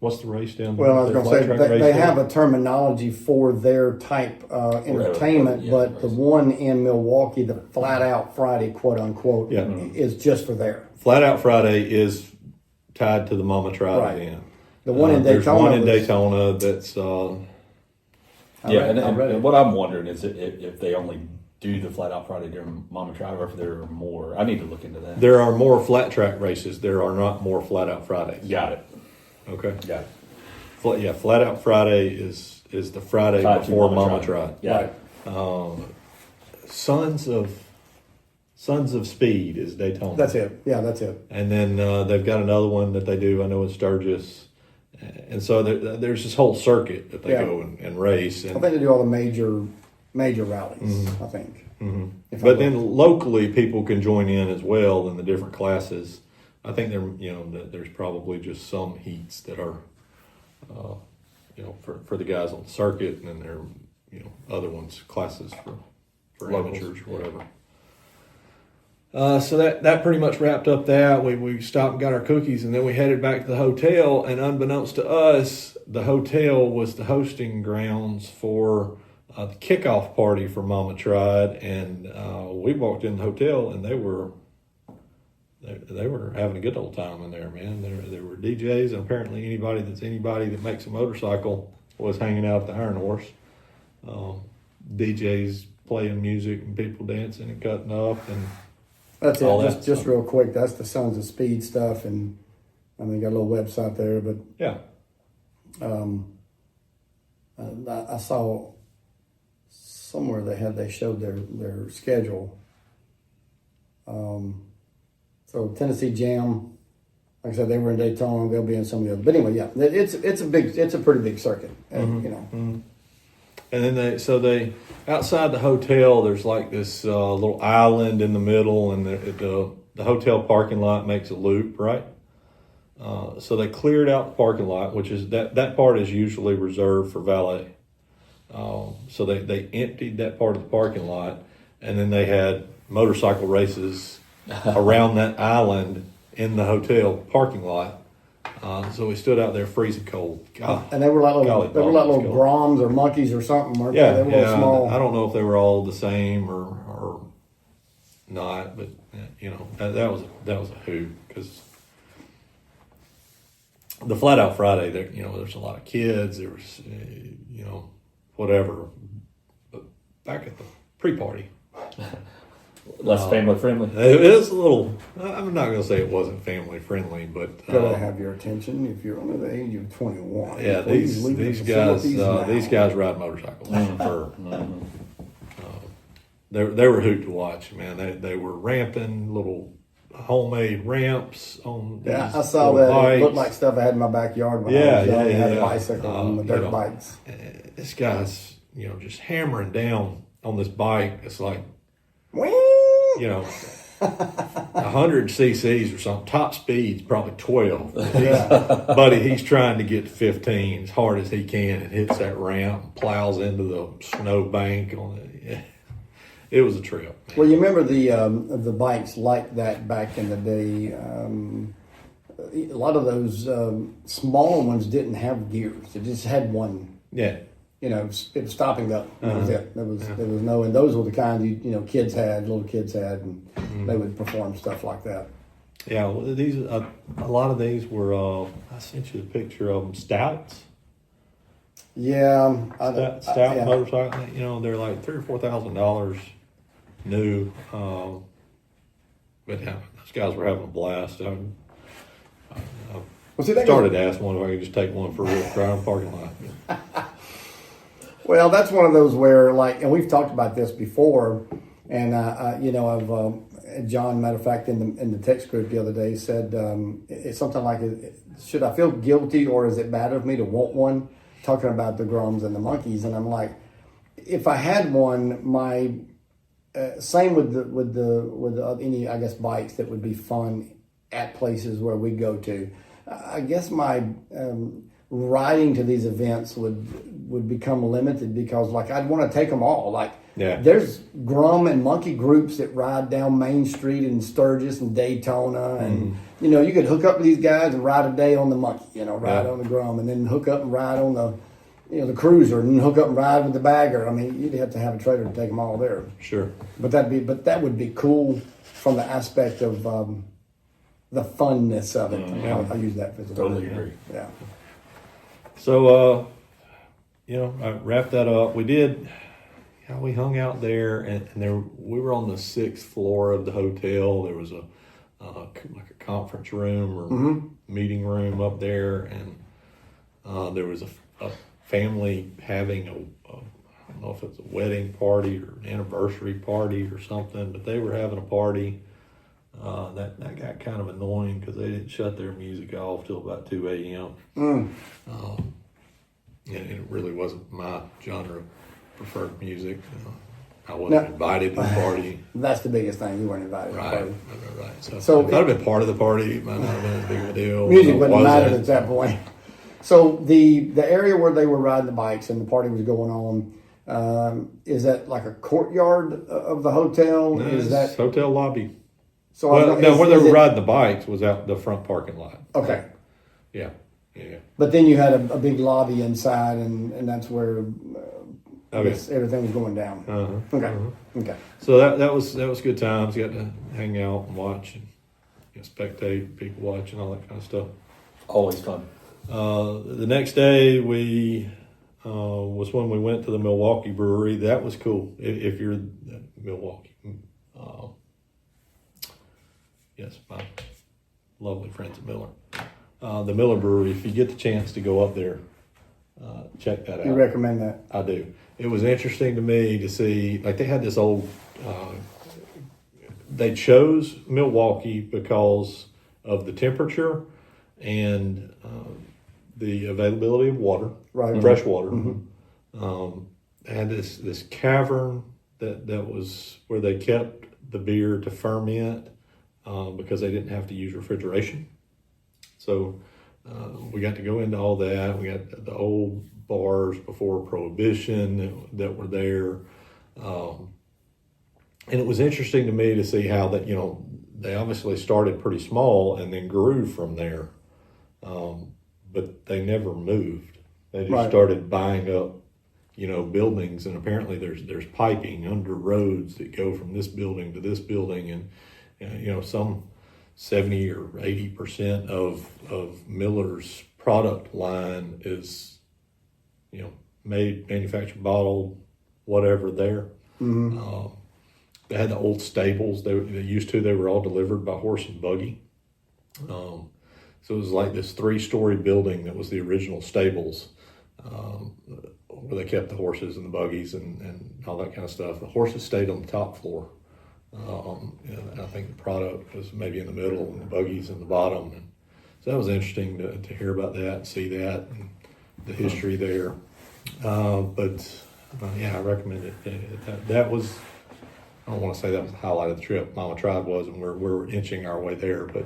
[SPEAKER 1] what's the race down there?
[SPEAKER 2] Well, I was
[SPEAKER 1] Their
[SPEAKER 2] going to
[SPEAKER 1] flat
[SPEAKER 2] say
[SPEAKER 1] track
[SPEAKER 2] they
[SPEAKER 1] race
[SPEAKER 2] have
[SPEAKER 1] there?
[SPEAKER 2] a terminology for their type entertainment,
[SPEAKER 3] Yeah,
[SPEAKER 2] but the one in Milwaukee, the Flat Out Friday, quote unquote,
[SPEAKER 1] Yeah.
[SPEAKER 2] is just for there.
[SPEAKER 1] Flat Out Friday is tied to the Mama Tried
[SPEAKER 2] Right.
[SPEAKER 1] event.
[SPEAKER 2] The one in
[SPEAKER 1] There's
[SPEAKER 2] Daytona
[SPEAKER 1] one in
[SPEAKER 2] was-
[SPEAKER 1] Daytona that's
[SPEAKER 3] yeah,
[SPEAKER 2] read- I read it.
[SPEAKER 3] and what I'm wondering is if they only do the Flat Out Friday during Mama Tribe, or if there are more. I need to look into that.
[SPEAKER 1] there are more flat track races. There are not more Flat Out Fridays.
[SPEAKER 3] Got it.
[SPEAKER 1] Okay.
[SPEAKER 3] Got it.
[SPEAKER 1] Flat Out Friday is the Friday
[SPEAKER 3] Tied to
[SPEAKER 1] before Mama Tried.
[SPEAKER 3] Got
[SPEAKER 2] Right.
[SPEAKER 3] it.
[SPEAKER 1] Sons of Speed is Daytona.
[SPEAKER 2] That's it. Yeah, that's it.
[SPEAKER 1] And then they've got another one that they do. I know in Sturgis, and so there's this whole circuit that they
[SPEAKER 2] Yeah.
[SPEAKER 1] go and race.
[SPEAKER 2] I
[SPEAKER 1] And
[SPEAKER 2] think they do all the major rallies. I think. If I
[SPEAKER 1] but
[SPEAKER 2] look.
[SPEAKER 1] then locally, people can join in as well in the different classes. I think there's probably just some heats that are, for the guys on the circuit, and then there are other ones classes for
[SPEAKER 3] Locals.
[SPEAKER 1] amateurs or whatever. So that pretty much wrapped up that. We stopped and got our cookies, and then we headed back to the hotel. And unbeknownst to us, the hotel was the hosting grounds for the kickoff party for MaMa Tried, and we walked in the hotel, and they were having a good old time in there, man. There were DJs, and apparently anybody that makes a motorcycle was hanging out at the Iron Horse. DJs playing music and people dancing and cutting up, and
[SPEAKER 2] That's
[SPEAKER 1] all
[SPEAKER 2] it.
[SPEAKER 1] that
[SPEAKER 2] Just
[SPEAKER 1] stuff.
[SPEAKER 2] real quick, that's the Sons of Speed stuff, and I mean, got a little website there, but
[SPEAKER 1] yeah.
[SPEAKER 2] I saw somewhere they showed their schedule. So Tennessee Jam, like I said, they were in Daytona. They'll be in some of the other. But anyway, yeah, it's a pretty big circuit, and you know.
[SPEAKER 1] Mm-hmm. And then they outside the hotel, there's like this little island in the middle, and the hotel parking lot makes a loop, right? So they cleared out the parking lot, which is that part is usually reserved for valet. So they emptied that part of the parking lot, and then they had motorcycle races around that island in the hotel parking lot. So we stood out there freezing cold. God,
[SPEAKER 2] And they were like
[SPEAKER 1] golly,
[SPEAKER 2] little
[SPEAKER 1] cold.
[SPEAKER 2] Groms or monkeys or something, weren't
[SPEAKER 1] Yeah,
[SPEAKER 2] they? They were little small.
[SPEAKER 1] I don't know if they were all the same or not, but you know that was a hoot because the Flat Out Friday, there there's a lot of kids. There was whatever, but back at the pre-party,
[SPEAKER 3] Less family friendly.
[SPEAKER 1] it is a little. I'm not going to say it wasn't family friendly, but
[SPEAKER 2] Gotta have your attention if you're under the age of 21.
[SPEAKER 1] yeah,
[SPEAKER 2] Please leave the
[SPEAKER 1] these guys
[SPEAKER 2] facilities now.
[SPEAKER 1] ride motorcycles. They were a hoot to watch, man. They were ramping little homemade ramps on.
[SPEAKER 2] Yeah,
[SPEAKER 1] these
[SPEAKER 2] I saw
[SPEAKER 1] little
[SPEAKER 2] that. It
[SPEAKER 1] bikes.
[SPEAKER 2] looked like stuff I had in my backyard when I
[SPEAKER 1] Yeah,
[SPEAKER 2] was young. I had
[SPEAKER 1] yeah.
[SPEAKER 2] a bicycle and the dirt
[SPEAKER 1] you know,
[SPEAKER 2] bikes.
[SPEAKER 1] This guy's just hammering down on this bike. It's like
[SPEAKER 2] Whee!
[SPEAKER 1] 100 cc's or something. Top speed's probably 12.
[SPEAKER 2] Yeah.
[SPEAKER 1] Buddy, he's trying to get to 15 as hard as he can and hits that ramp, plows into the snow bank on it. Yeah. It was a trip. Man.
[SPEAKER 2] Well, you remember the bikes like that back in the day. A lot of those smaller ones didn't have gears. It just had one.
[SPEAKER 1] Yeah.
[SPEAKER 2] It was stopping up. That was it. There was no, and those were the kinds kids had, little kids had, and they would perform stuff like that.
[SPEAKER 1] Yeah, well, these a lot of these were. I sent you a picture of them. Stouts.
[SPEAKER 2] Yeah,
[SPEAKER 1] Stout
[SPEAKER 2] yeah.
[SPEAKER 1] motorcycle. They're like $3,000 or $4,000 new. But yeah, those guys were having a blast. I
[SPEAKER 2] Well, see, that
[SPEAKER 1] started to ask one if I could just take one for a real drive in the parking lot.
[SPEAKER 2] Well, that's one of those where, and we've talked about this before, and John, matter of fact, in the text group the other day said it's something like, should I feel guilty or is it bad of me to want one? Talking about the Groms and the monkeys, and I'm like, if I had one, my same with any bikes that would be fun at places where we go to. I guess my riding to these events would become limited because I'd want to take them all. There's Grum and monkey groups that ride down Main Street in Sturgis and Daytona, and you could hook up with these guys and ride a day on the monkey, ride on the Grum, and then hook up and ride on the cruiser, and then hook up and ride with the bagger. I mean, you'd have to have a trailer to take them all there.
[SPEAKER 1] Sure.
[SPEAKER 2] But that would be cool from the aspect of the funness of it. I'll use that for the
[SPEAKER 3] Totally agree.
[SPEAKER 2] Yeah.
[SPEAKER 1] So, I wrapped that up. We did. We hung out there, and we were on the 6th floor of the hotel. There was a conference room or meeting room up there, and there was a family having I don't know if it's a wedding party or an anniversary party or something, but they were having a party. That got kind of annoying because they didn't shut their music off till about 2 a.m. And it really wasn't my genre of preferred music. I wasn't invited to the party.
[SPEAKER 2] That's the biggest thing. You weren't invited to the party.
[SPEAKER 1] Right.
[SPEAKER 2] So
[SPEAKER 1] if I'd have been part of the party, it might not have been as big of a deal.
[SPEAKER 2] Music
[SPEAKER 1] It
[SPEAKER 2] wouldn't matter
[SPEAKER 1] wasn't.
[SPEAKER 2] at that point. So the area where they were riding the bikes and the party was going on, is that like a courtyard of the hotel?
[SPEAKER 1] No,
[SPEAKER 2] Is
[SPEAKER 1] it's
[SPEAKER 2] that
[SPEAKER 1] hotel lobby?
[SPEAKER 2] so?
[SPEAKER 1] Well,
[SPEAKER 2] is-
[SPEAKER 1] no, where they
[SPEAKER 2] is
[SPEAKER 1] were
[SPEAKER 2] it-
[SPEAKER 1] riding the bikes was out the front parking lot.
[SPEAKER 2] Okay,
[SPEAKER 1] Yeah.
[SPEAKER 2] but then you had a big lobby inside, and that's where
[SPEAKER 1] Okay.
[SPEAKER 2] Everything was going down. Okay. Okay.
[SPEAKER 1] So that was good times. Got to hang out and watch and spectate, people watch and all that kind of stuff.
[SPEAKER 3] Always fun.
[SPEAKER 1] The next day was when we went to the Milwaukee brewery. That was cool. If you're Milwaukee, yes, my lovely friends at Miller. The Miller Brewery. If you get the chance to go up there, check that out.
[SPEAKER 2] You recommend that?
[SPEAKER 1] I do. It was interesting to me to see, like they had this old, they chose Milwaukee because of the temperature and the availability of water,
[SPEAKER 2] Right.
[SPEAKER 1] fresh water. They had this cavern that was where they kept the beer to ferment because they didn't have to use refrigeration. So we got to go into all that. We got the old bars before Prohibition that were there. And it was interesting to me to see how that, they obviously started pretty small and then grew from there. But they never moved. They just
[SPEAKER 2] Right.
[SPEAKER 1] started buying up, buildings, and apparently there's piping under roads that go from this building to this building, and some 70 or 80% of Miller's product line is, made, manufactured, bottled, whatever there. They had the old stables. They were all delivered by horse and buggy. So it was like this 3-story building that was the original stables, where they kept the horses and the buggies and all that kind of stuff. The horses stayed on the top floor. And I think the product was maybe in the middle and the buggies in the bottom. And so that was interesting to hear about that and see that and the history there. But I recommend it. That was, I don't want to say that was the highlight of the trip. MaMa Tribe was, and we're inching our way there. But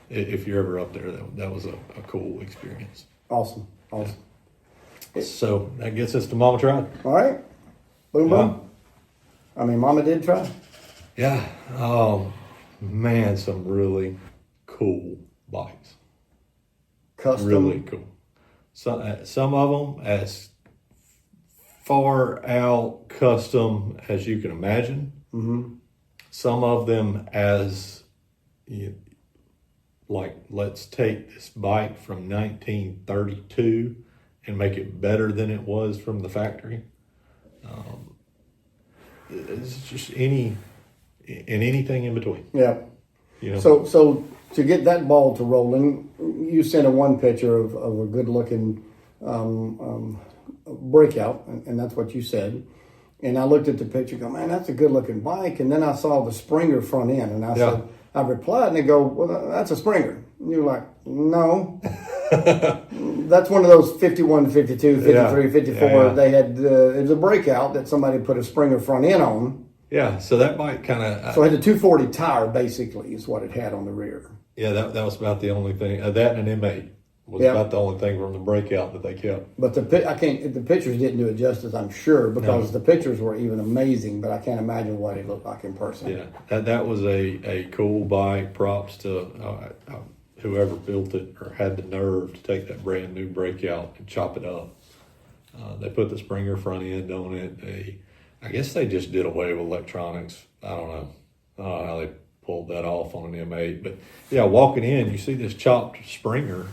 [SPEAKER 1] if you're ever up there, that was a cool experience.
[SPEAKER 2] Awesome.
[SPEAKER 1] So that gets us to MaMa Tribe.
[SPEAKER 2] All right. Boom, boom. I mean, Mama did try.
[SPEAKER 1] Yeah. Oh, man, some really cool bikes.
[SPEAKER 2] Custom.
[SPEAKER 1] Really cool. Some of them as far out custom as you can imagine. Some of them as, like, let's take this bike from 1932 and make it better than it was from the factory. It's just anything in between.
[SPEAKER 2] Yeah.
[SPEAKER 1] You know?
[SPEAKER 2] So to get that ball to rolling, you sent one picture of a good looking breakout, and that's what you said. And I looked at the picture, go, man, that's a good looking bike. And then I saw the Springer front end, and I said, I replied, and they go, well, that's a Springer. And you're like, no. That's one of those 51, 52, 53, 54.
[SPEAKER 1] Yeah.
[SPEAKER 2] They had, it was a breakout that somebody put a Springer front end on.
[SPEAKER 1] Yeah, so that bike kind of...
[SPEAKER 2] So it had a 240 tire, basically, is what it had on the rear.
[SPEAKER 1] Yeah, that was about the only thing. That and an M8 was about the only thing from the breakout that they kept.
[SPEAKER 2] But the pictures didn't do it justice, I'm sure, because the pictures were even amazing, but I can't imagine what it looked like in person.
[SPEAKER 1] Yeah, that was a cool bike. Props to whoever built it or had the nerve to take that brand new breakout and chop it up. They put the Springer front end on it. I guess they just did away with electronics. I don't know how they pulled that off on an M8. But yeah, walking in, you see this chopped Springer,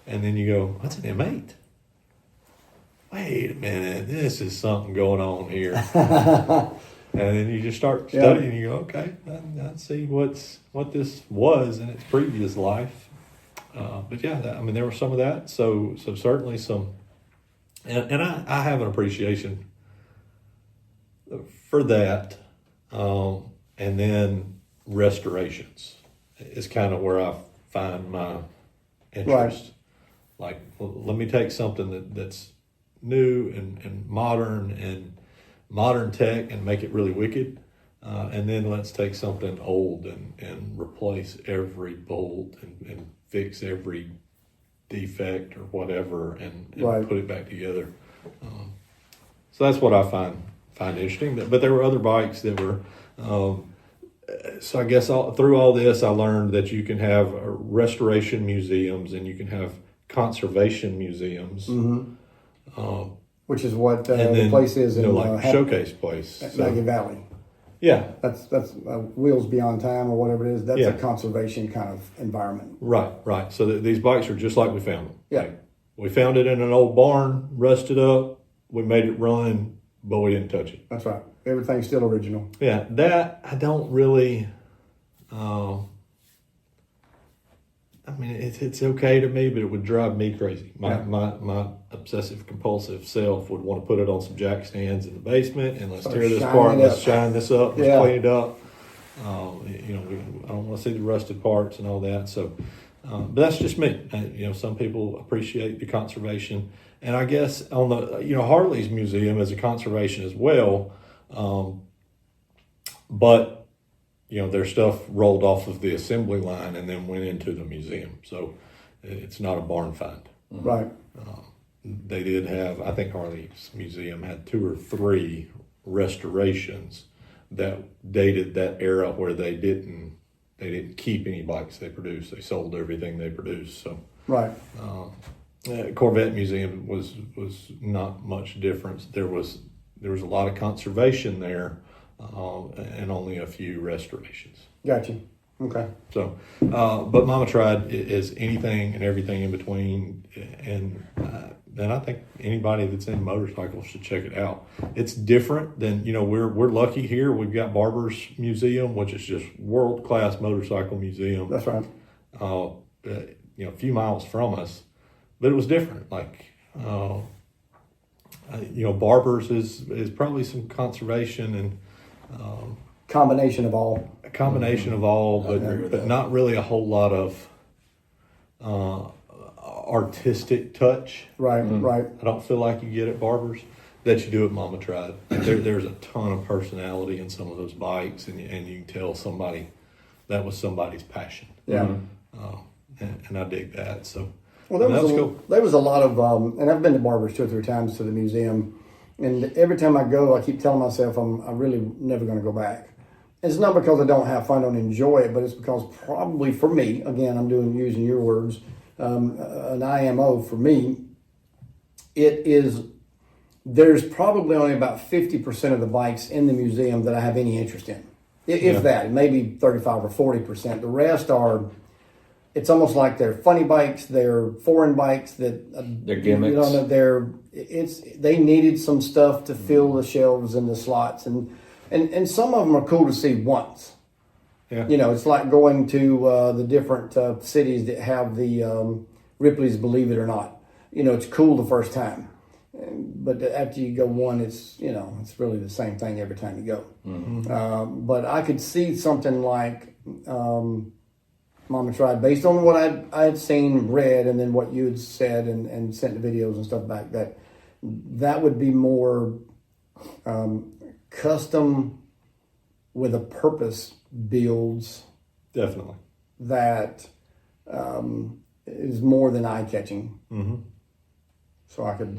[SPEAKER 1] and then you go, that's an M8. Wait a minute, this is something going on here. And then you just start studying, and you go, okay, I see what this was in its previous life. But yeah, there was some of that. So certainly some, and I have an appreciation for that. And then restorations is kind of where I find my interest.
[SPEAKER 2] Right.
[SPEAKER 1] Like, let me take something that's new and modern tech and make it really wicked. And then let's take something old and replace every bolt and fix every defect or whatever and put it back together. So that's what I find interesting. But there were other bikes that were... so I guess through all this, I learned that you can have restoration museums and you can have conservation museums.
[SPEAKER 2] which is what
[SPEAKER 1] and then
[SPEAKER 2] the place is in
[SPEAKER 1] like showcase place.
[SPEAKER 2] Maggie Valley.
[SPEAKER 1] Yeah,
[SPEAKER 2] That's Wheels Beyond Time or whatever it is. That's
[SPEAKER 1] Yeah.
[SPEAKER 2] a conservation kind of environment.
[SPEAKER 1] right. So these bikes are just like we found them.
[SPEAKER 2] Yeah.
[SPEAKER 1] Like, we found it in an old barn, rusted up. We made it run, but we didn't touch it.
[SPEAKER 2] That's right. Everything's still original.
[SPEAKER 1] Yeah, that I don't really. I mean, it's okay to me, but it would drive me crazy. My obsessive compulsive self would want to put it on some jack stands in the basement and let's tear this apart, let's shine this up, let's clean it up. I don't want to see the rusted parts and all that. So, but that's just me. Some people appreciate the conservation, and I guess on the Harley's museum is a conservation as well, but. Their stuff rolled off of the assembly line and then went into the museum. So it's not a barn find.
[SPEAKER 2] Right.
[SPEAKER 1] They did have, I think Harley's museum had 2 or 3 restorations that dated that era where they didn't keep any bikes they produced. They sold everything they produced. So
[SPEAKER 2] right.
[SPEAKER 1] Corvette Museum was not much difference. There was a lot of conservation there. And only a few restorations.
[SPEAKER 2] Gotcha. Okay.
[SPEAKER 1] So, but MaMa Tried is anything and everything in between, and I think anybody that's in motorcycles should check it out. It's different than we're lucky here. We've got Barber's Museum, which is just world-class motorcycle museum.
[SPEAKER 2] That's right.
[SPEAKER 1] A few miles from us, but it was different. Like. Barber's is probably some conservation and.
[SPEAKER 2] Combination of all.
[SPEAKER 1] A combination of all, but not really a whole lot of artistic touch.
[SPEAKER 2] Right, right.
[SPEAKER 1] I don't feel like you get at Barber's that you do at MaMa Tried. There's a ton of personality in some of those bikes, and you can tell that was somebody's passion.
[SPEAKER 2] Yeah.
[SPEAKER 1] And I dig that. So
[SPEAKER 2] well,
[SPEAKER 1] cool.
[SPEAKER 2] There was a lot of, and I've been to Barber's 2 or 3 times to the museum. And every time I go, I keep telling myself I'm really never going to go back. It's not because I don't have fun, don't enjoy it, but it's because probably for me, again, I'm using your words, an IMO for me, there's probably only about 50% of the bikes in the museum that I have any interest in. If that, maybe 35 or 40%. The rest are, it's almost like they're funny bikes, they're foreign bikes that
[SPEAKER 3] they're gimmicks.
[SPEAKER 2] They needed some stuff to fill the shelves and the slots, and some of them are cool to see once.
[SPEAKER 1] Yeah.
[SPEAKER 2] It's like going to the different cities that have the Ripley's Believe It or Not. It's cool the first time, but after you go one, it's really the same thing every time you go.
[SPEAKER 3] Mm-hmm.
[SPEAKER 2] But I could see something like. MaMa Tried, based on what I had seen, read, and then what you had said and sent the videos and stuff back, that would be more custom with a purpose builds.
[SPEAKER 1] Definitely.
[SPEAKER 2] That is more than eye-catching.
[SPEAKER 1] Mm-hmm.
[SPEAKER 2] So I could...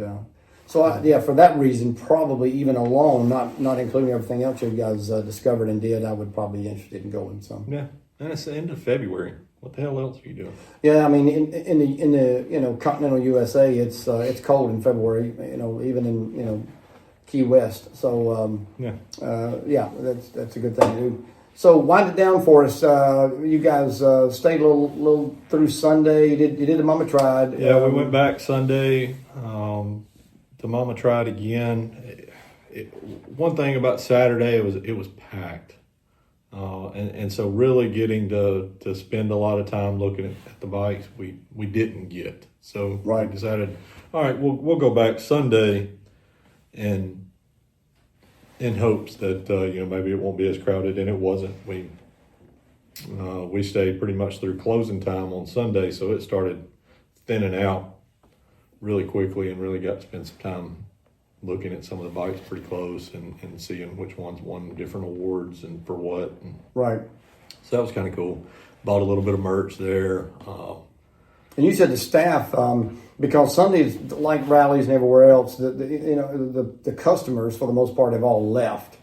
[SPEAKER 2] for that reason, probably even alone, not including everything else you guys discovered and did, I would probably be interested in going. So
[SPEAKER 1] yeah. And it's the end of February. What the hell else are you doing?
[SPEAKER 2] Yeah, I mean, in the continental USA, it's cold in February. Even in Key West. So that's a good thing to do. So wind it down for us. You guys stayed a little through Sunday. You did the MaMa Tried.
[SPEAKER 1] Yeah, we went back Sunday. The MaMa Tried again. One thing about Saturday, it was packed. And so really getting to spend a lot of time looking at the bikes we didn't get. So we decided, all right, we'll go back Sunday, and in hopes that maybe it won't be as crowded, and it wasn't. We stayed pretty much through closing time on Sunday, so it started thinning out really quickly, and really got to spend some time looking at some of the bikes pretty close and seeing which ones won different awards and for what.
[SPEAKER 2] Right.
[SPEAKER 1] So that was kind of cool. Bought a little bit of merch there.
[SPEAKER 2] And you said the staff, because Sundays, like rallies and everywhere else, the customers, for the most part, have all left.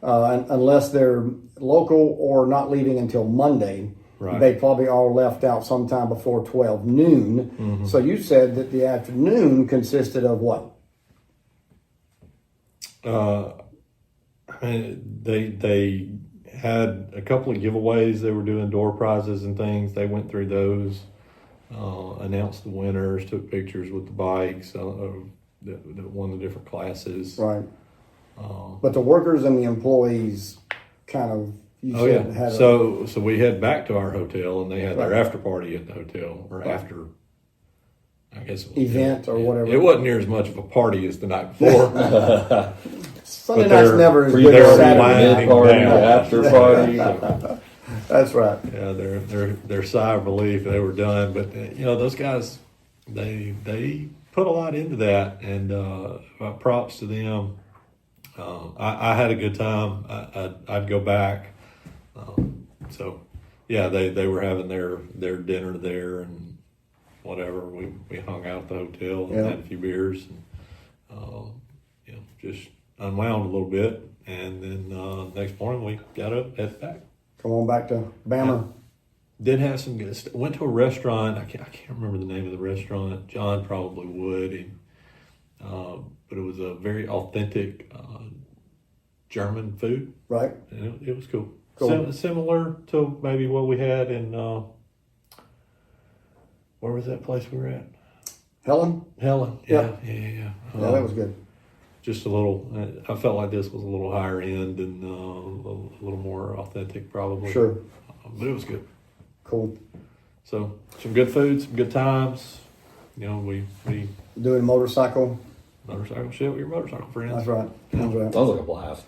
[SPEAKER 2] Unless they're local or not leaving until Monday.
[SPEAKER 1] Right.
[SPEAKER 2] They probably all left out sometime before 12 noon. Mm-hmm. So you said that the afternoon consisted of what?
[SPEAKER 1] They had a couple of giveaways. They were doing door prizes and things. They went through those, announced the winners, took pictures with the bikes that won the different classes.
[SPEAKER 2] Right. But the workers and the employees kind of, you
[SPEAKER 1] Oh
[SPEAKER 2] said,
[SPEAKER 1] yeah.
[SPEAKER 2] had
[SPEAKER 1] So we head back to our hotel, and they had their
[SPEAKER 2] Right.
[SPEAKER 1] after party at the hotel, or after. I guess it was,
[SPEAKER 2] Event or whatever.
[SPEAKER 1] It wasn't near as much of a party as the night before.
[SPEAKER 2] Sunday
[SPEAKER 1] but
[SPEAKER 2] night's
[SPEAKER 1] they're-
[SPEAKER 2] never as
[SPEAKER 1] they're
[SPEAKER 2] good as
[SPEAKER 1] winding
[SPEAKER 2] Saturday.
[SPEAKER 3] Mid party,
[SPEAKER 1] down.
[SPEAKER 3] after party.
[SPEAKER 2] That's right.
[SPEAKER 1] Yeah, their sigh of relief, they were done. But those guys, they put a lot into that, and props to them. I had a good time. I'd go back. So yeah, they were having their dinner there and whatever. We hung out at the hotel and
[SPEAKER 2] Yeah.
[SPEAKER 1] had a few beers and just unwound a little bit. And then next morning we got up, headed back.
[SPEAKER 2] Come on back to Bama.
[SPEAKER 1] Did have some good stuff. Went to a restaurant. I can't remember the name of the restaurant. John probably would. But it was a very authentic German food.
[SPEAKER 2] Right.
[SPEAKER 1] And it was cool.
[SPEAKER 2] Cool.
[SPEAKER 1] Similar to maybe what we had in, where was that place we were at?
[SPEAKER 2] Helen?
[SPEAKER 1] Helen.
[SPEAKER 2] Yeah.
[SPEAKER 1] Yeah.
[SPEAKER 2] Yeah, that was good.
[SPEAKER 1] Just a little, I felt like this was a little higher end and a little more authentic probably.
[SPEAKER 2] Sure.
[SPEAKER 1] But it was good.
[SPEAKER 2] Cool.
[SPEAKER 1] So some good food, some good times. We
[SPEAKER 2] Doing motorcycle.
[SPEAKER 1] motorcycle shit with your motorcycle friends.
[SPEAKER 2] That's right. That's right.
[SPEAKER 3] Sounds like a blast.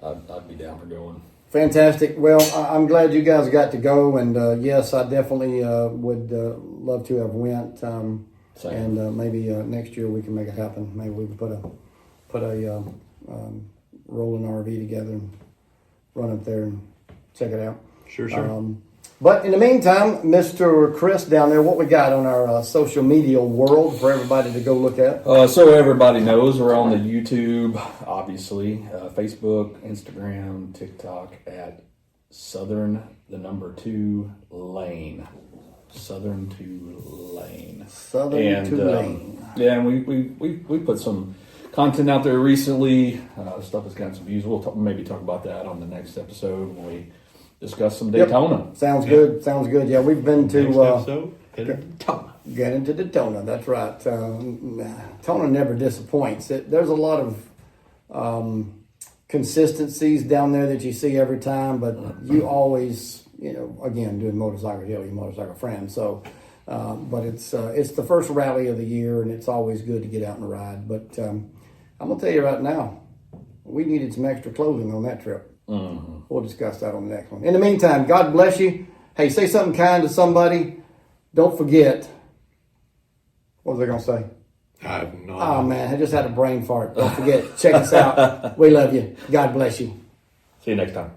[SPEAKER 3] I'd be down for going.
[SPEAKER 2] Fantastic. Well, I'm glad you guys got to go, and yes, I definitely would love to have went.
[SPEAKER 3] Same.
[SPEAKER 2] And maybe next year we can make it happen. Maybe we can put a rolling RV together and run up there and check it out.
[SPEAKER 1] Sure.
[SPEAKER 2] But in the meantime, Mr. Chris down there, what we got on our social media world for everybody to go look at?
[SPEAKER 3] So everybody knows we're on the YouTube, obviously, Facebook, Instagram, TikTok at Southern 2 Lane. Southern 2 Lane.
[SPEAKER 2] Southern Tulane.
[SPEAKER 3] Yeah, and we put some content out there recently. Stuff has gotten some views. We'll maybe talk about that on the next episode when we discuss some Daytona.
[SPEAKER 2] Sounds good. Sounds good. Yeah, we've been to
[SPEAKER 1] Next episode, get into Daytona.
[SPEAKER 2] get into Daytona. That's right. Daytona never disappoints. There's a lot of consistencies down there that you see every time, but you always, again, doing motorcycle hill, your motorcycle friend. So, but it's the first rally of the year, and it's always good to get out and ride. But I'm gonna tell you right now, we needed some extra clothing on that trip.
[SPEAKER 3] Mm-hmm.
[SPEAKER 2] We'll discuss that on the next one. In the meantime, God bless you. Hey, say something kind to somebody. Don't forget. What was I going to say?
[SPEAKER 1] I have no
[SPEAKER 2] Oh,
[SPEAKER 1] idea.
[SPEAKER 2] man, I just had a brain fart. Don't forget. Check us out. We love you. God bless you.
[SPEAKER 3] See you next time.